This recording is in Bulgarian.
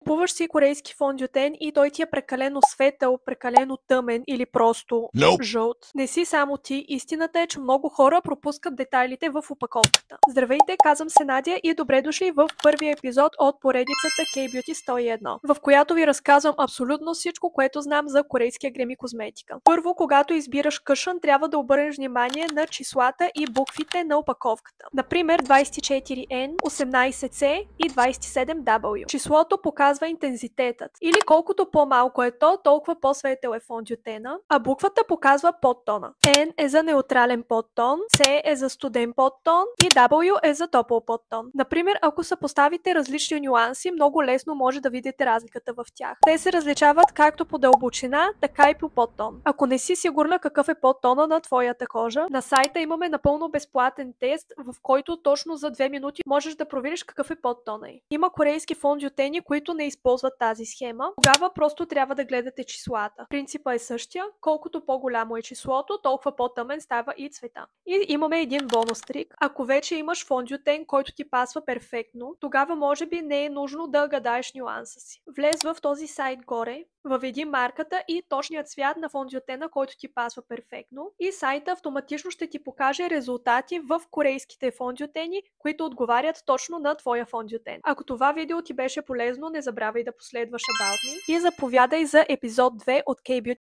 Купуваш си корейски фондютен и той ти е прекалено светъл, прекалено тъмен или просто жълт. Не си само ти, истината е, че много хора пропускат детайлите в опаковката. Здравейте, казвам се Надя и добре дошли в първия епизод от поредицата K-Beauty 101, в която ви разказвам абсолютно всичко, което знам за корейския грим и козметика. Първо, когато избираш къшън, трябва да обърнеш внимание на числата и буквите на опаковката. Например, 24N, 18C и 27W. Числото показва интензитетът. Или колкото по-малко е то, толкова по-светъл е фондютена, а буквата показва подтона. N е за неутрален подтон, C е за студен подтон и W е за топъл подтон. Например, ако съпоставите различни нюанси, много лесно може да видите разликата в тях. Те се различават както по дълбочина, така и по подтон. Ако не си сигурна какъв е подтона на твоята кожа, на сайта имаме напълно безплатен тест, в който точно за 2 минути можеш да провериш какъв е подтона й. Има корейски фондютени, които не използват тази схема. Тогава просто трябва да гледате числата. Принципът е същия. Колкото по-голямо е числото, толкова по-тъмен става и цвета. И имаме един бонус трик. Ако вече имаш фондютен, който ти пасва перфектно, тогава може би не е нужно да гадаеш нюанса си. Влез в този сайт горе, въведи марката и точният цвят на фондютена, който ти пасва перфектно, и сайта автоматично ще ти покаже резултати в корейските фондютени, които отговарят точно на твоя фондютен. Ако това видео ти беше полезно, не забравяй да последваш About Me и заповядай за епизод 2 от K-Beauty